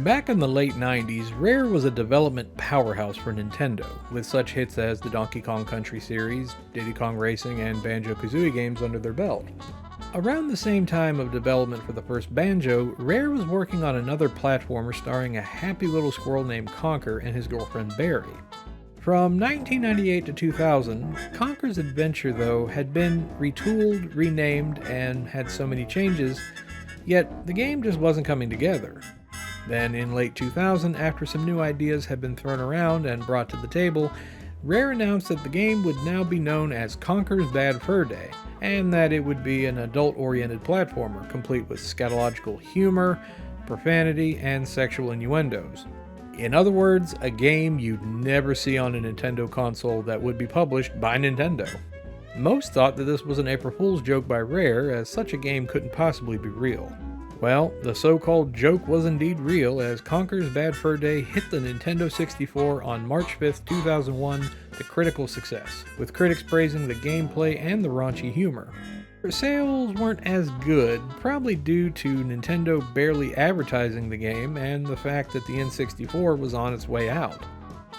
Back in the late 90s, Rare was a development powerhouse for Nintendo, with such hits as the Donkey Kong Country series, Diddy Kong Racing, and Banjo-Kazooie games under their belt. Around the same time of development for the first Banjo, Rare was working on another platformer starring a happy little squirrel named Conker and his girlfriend Barry. From 1998 to 2000, Conker's adventure, though, had been retooled, renamed, and had so many changes, yet the game just wasn't coming together. Then, in late 2000, after some new ideas had been thrown around and brought to the table, Rare announced that the game would now be known as Conker's Bad Fur Day, and that it would be an adult-oriented platformer, complete with scatological humor, profanity, and sexual innuendos. In other words, a game you'd never see on a Nintendo console that would be published by Nintendo. Most thought that this was an April Fool's joke by Rare, as such a game couldn't possibly be real. Well, the so-called joke was indeed real, as Conker's Bad Fur Day hit the Nintendo 64 on March 5th, 2001 to critical success, with critics praising the gameplay and the raunchy humor. Sales weren't as good, probably due to Nintendo barely advertising the game and the fact that the N64 was on its way out.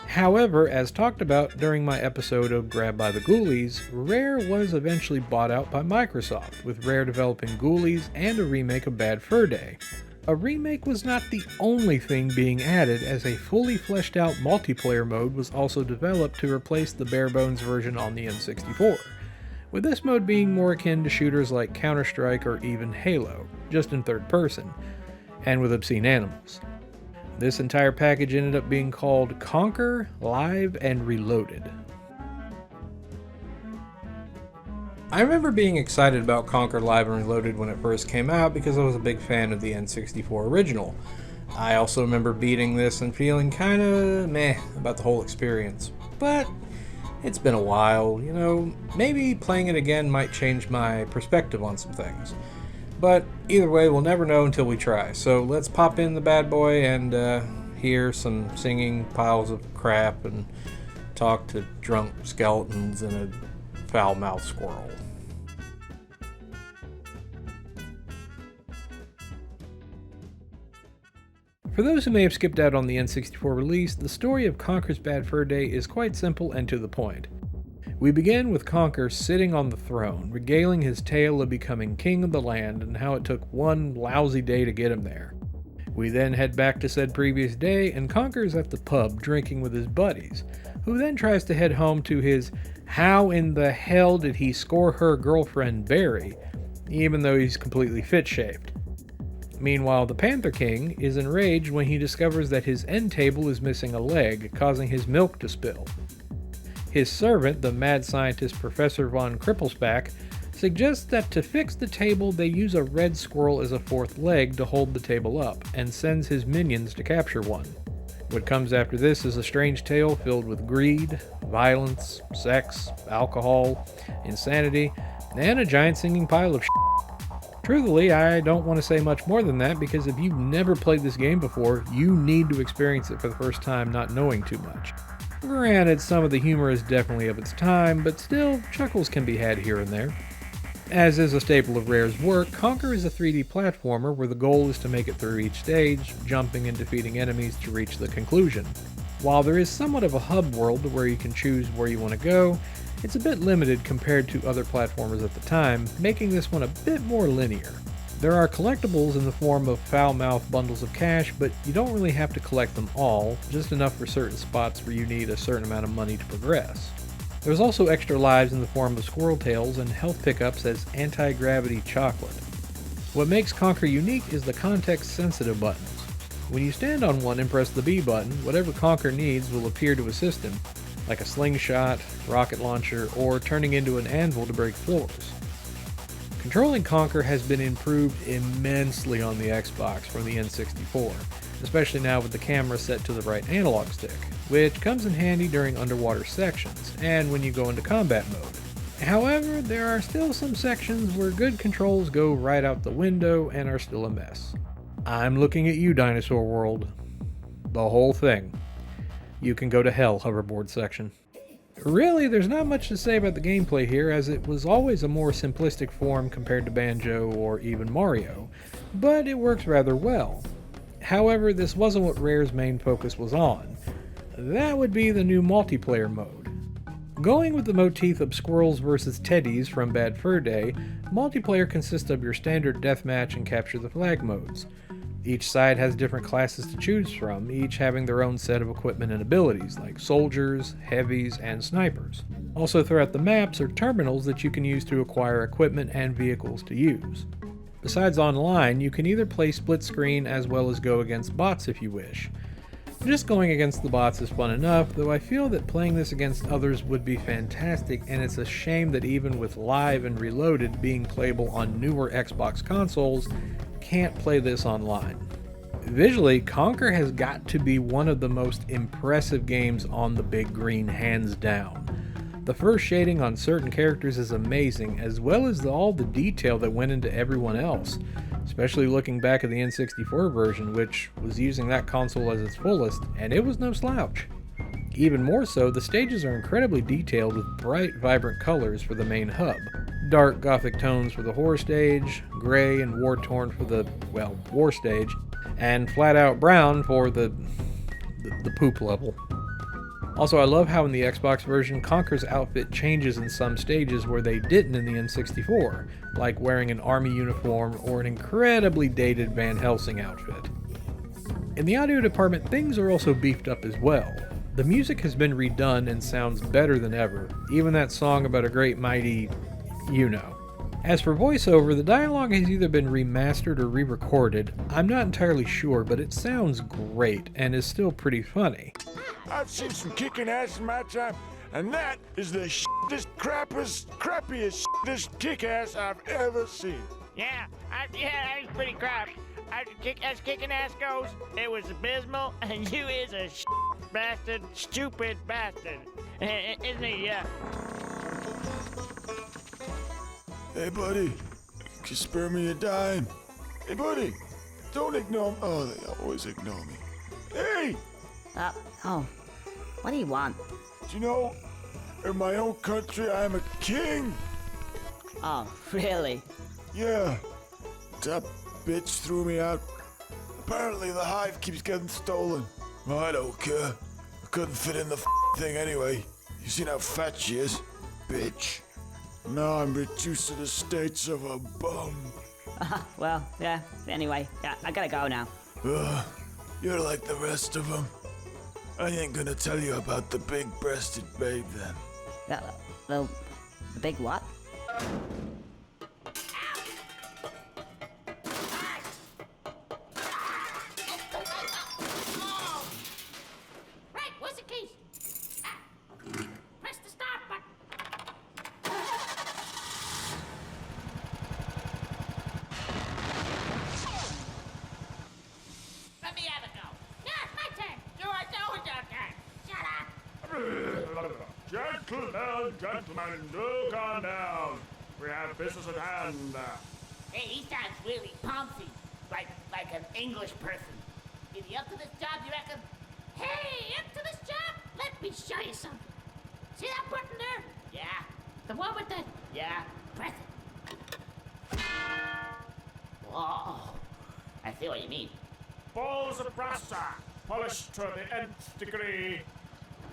However, as talked about during my episode of Grabbed by the Ghoulies, Rare was eventually bought out by Microsoft, with Rare developing Ghoulies and a remake of Bad Fur Day. A remake was not the only thing being added, as a fully fleshed out multiplayer mode was also developed to replace the bare-bones version on the N64, with this mode being more akin to shooters like Counter-Strike or even Halo, just in third person, and with obscene animals. This entire package ended up being called Conker, Live, and Reloaded. I remember being excited about Conker Live and Reloaded when it first came out because I was a big fan of the N64 original. I also remember beating this and feeling kinda meh about the whole experience. But it's been a while, maybe playing it again might change my perspective on some things. But either way, we'll never know until we try. So let's pop in the bad boy and hear some singing piles of crap and talk to drunk skeletons and a foul-mouthed squirrel. For those who may have skipped out on the N64 release, the story of Conker's Bad Fur Day is quite simple and to the point. We begin with Conker sitting on the throne, regaling his tale of becoming king of the land and how it took one lousy day to get him there. We then head back to said previous day, and Conker is at the pub drinking with his buddies, who then tries to head home to his how in the hell did he score her girlfriend Barry, even though he's completely fit-shaped. Meanwhile, the Panther King is enraged when he discovers that his end table is missing a leg, causing his milk to spill. His servant, the mad scientist Professor von Cripplesback, suggests that to fix the table they use a red squirrel as a fourth leg to hold the table up, and sends his minions to capture one. What comes after this is a strange tale filled with greed, violence, sex, alcohol, insanity, and a giant singing pile of shit. Truthfully, I don't want to say much more than that, because if you've never played this game before, you need to experience it for the first time not knowing too much. Granted, some of the humor is definitely of its time, but still, chuckles can be had here and there. As is a staple of Rare's work, Conker is a 3D platformer where the goal is to make it through each stage, jumping and defeating enemies to reach the conclusion. While there is somewhat of a hub world where you can choose where you want to go, it's a bit limited compared to other platformers at the time, making this one a bit more linear. There are collectibles in the form of foul-mouthed bundles of cash, but you don't really have to collect them all, just enough for certain spots where you need a certain amount of money to progress. There's also extra lives in the form of squirrel tails and health pickups as anti-gravity chocolate. What makes Conker unique is the context-sensitive buttons. When you stand on one and press the B button, whatever Conker needs will appear to assist him, like a slingshot, rocket launcher, or turning into an anvil to break floors. Controlling Conker has been improved immensely on the Xbox from the N64, especially now with the camera set to the right analog stick, which comes in handy during underwater sections, and when you go into combat mode. However, there are still some sections where good controls go right out the window and are still a mess. I'm looking at you, Dinosaur World. The whole thing. You can go to hell, hoverboard section. Really, there's not much to say about the gameplay here, as it was always a more simplistic form compared to Banjo or even Mario, but it works rather well. However, this wasn't what Rare's main focus was on. That would be the new multiplayer mode. Going with the motif of squirrels versus teddies from Bad Fur Day, multiplayer consists of your standard deathmatch and capture the flag modes. Each side has different classes to choose from, each having their own set of equipment and abilities, like soldiers, heavies, and snipers. Also throughout the maps are terminals that you can use to acquire equipment and vehicles to use. Besides online, you can either play split screen as well as go against bots if you wish. Just going against the bots is fun enough, though I feel that playing this against others would be fantastic, and it's a shame that even with Live and Reloaded being playable on newer Xbox consoles, can't play this online. Visually, Conker has got to be one of the most impressive games on the big green, hands down. The first shading on certain characters is amazing, as well as all the detail that went into everyone else, especially looking back at the N64 version, which was using that console as its fullest, and it was no slouch. Even more so, the stages are incredibly detailed with bright, vibrant colors for the main hub. Dark gothic tones for the horror stage, gray and war-torn for the, well, war stage, and flat-out brown for the poop level. Also, I love how in the Xbox version, Conker's outfit changes in some stages where they didn't in the N64, like wearing an army uniform or an incredibly dated Van Helsing outfit. In the audio department, things are also beefed up as well. The music has been redone and sounds better than ever, even that song about a great mighty, you know. As for voiceover, the dialogue has either been remastered or re-recorded. I'm not entirely sure, but it sounds great and is still pretty funny. I've seen some kicking ass in my time, and that is the shittest, crappiest, shittest kick-ass I've ever seen. Yeah, that was pretty crap. As kicking ass goes, it was abysmal, and you is a bastard, stupid bastard. Isn't he? Yeah. Hey, buddy, can you spare me a dime? Hey, buddy, don't ignore me. Oh, they always ignore me. Hey! What do you want? Do you know, in my own country, I'm a king? Oh, really? Yeah. That bitch threw me out. Apparently, the hive keeps getting stolen. Well, I don't care. I couldn't fit in the thing anyway. You seen how fat she is? Bitch. Now I'm reduced to the states of a bum. Well, yeah, anyway, I gotta go now. You're like the rest of them. I ain't gonna tell you about the big-breasted babe then. The big what? Right, where's the keys? Press the start button. Let me have a go. Yeah, it's my turn. You are doing your turn. Shut up. Gentlemen, do calm down. We have business at hand. Hey, he sounds really pomsy, like an English person. Is he up to this job, you reckon? Hey, up to this job? Let me show you something. See that button there? Yeah. The one with the... Yeah. Press it. Whoa. I see what you mean. Balls of brassa, polished to the nth degree.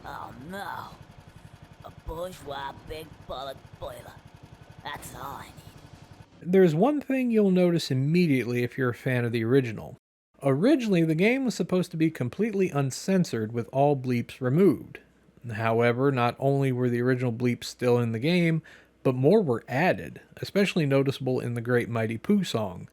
Oh no. A bourgeois big bullet boiler. That's all I need. There's one thing you'll notice immediately if you're a fan of the original. Originally, the game was supposed to be completely uncensored with all bleeps removed. However, not only were the original bleeps still in the game, but more were added, especially noticeable in the Great Mighty Pooh song.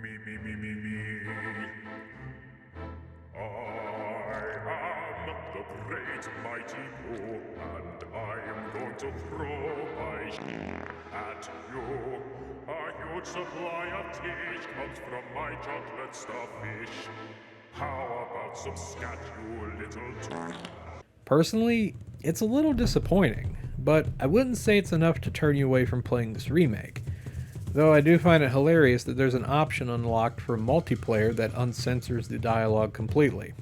Me. I am the great mighty Pooh, and I am going to throw my at you. A huge supply of teach comes from my chocolate starfish. How about some scat, you little Personally, it's a little disappointing, but I wouldn't say it's enough to turn you away from playing this remake. Though I do find it hilarious that there's an option unlocked for multiplayer that uncensors the dialogue completely.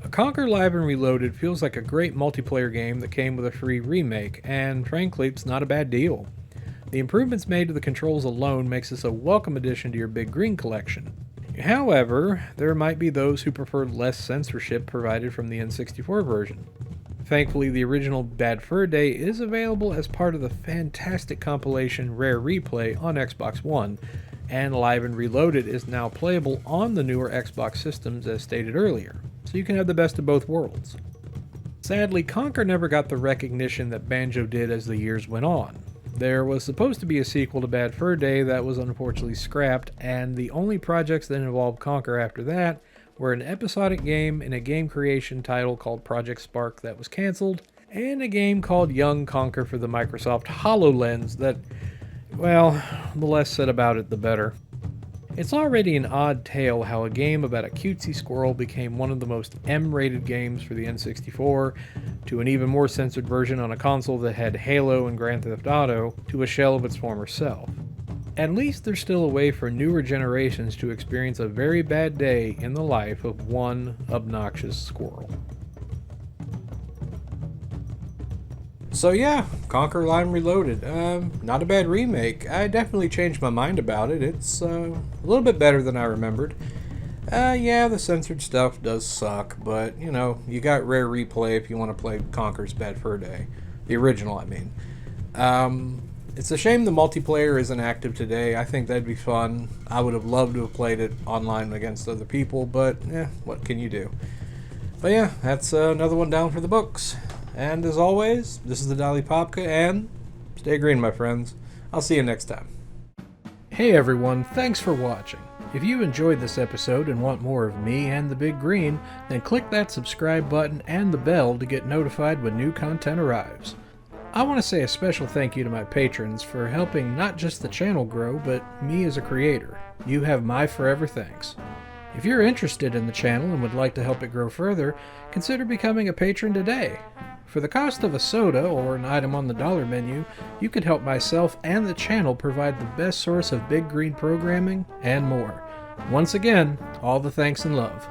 A Conker Live and Reloaded feels like a great multiplayer game that came with a free remake, and frankly, it's not a bad deal. The improvements made to the controls alone makes this a welcome addition to your Big Green collection. However, there might be those who prefer less censorship provided from the N64 version. Thankfully, the original Bad Fur Day is available as part of the fantastic compilation Rare Replay on Xbox One, and Live and Reloaded is now playable on the newer Xbox systems as stated earlier, so you can have the best of both worlds. Sadly, Conker never got the recognition that Banjo did as the years went on. There was supposed to be a sequel to Bad Fur Day that was unfortunately scrapped, and the only projects that involved Conker after that were an episodic game in a game creation title called Project Spark that was cancelled, and a game called Young Conker for the Microsoft HoloLens that, well, the less said about it the better. It's already an odd tale how a game about a cutesy squirrel became one of the most M-rated games for the N64, to an even more censored version on a console that had Halo and Grand Theft Auto, to a shell of its former self. At least there's still a way for newer generations to experience a very bad day in the life of one obnoxious squirrel. So yeah, Conker Line Reloaded. Not a bad remake. I definitely changed my mind about it. It's a little bit better than I remembered. Yeah, the censored stuff does suck, but, you know, you got Rare Replay if you want to play Conker's Bad Fur Day. The original, I mean. It's a shame the multiplayer isn't active today. I think that'd be fun. I would have loved to have played it online against other people, but, what can you do? But yeah, that's another one down for the books. And as always, this is the Dali Popka, and stay green, my friends. I'll see you next time. Hey everyone, thanks for watching. If you enjoyed this episode and want more of me and the Big Green, then click that subscribe button and the bell to get notified when new content arrives. I want to say a special thank you to my patrons for helping not just the channel grow, but me as a creator. You have my forever thanks. If you're interested in the channel and would like to help it grow further, consider becoming a patron today. For the cost of a soda or an item on the dollar menu, you can help myself and the channel provide the best source of Big Green programming and more. Once again, all the thanks and love.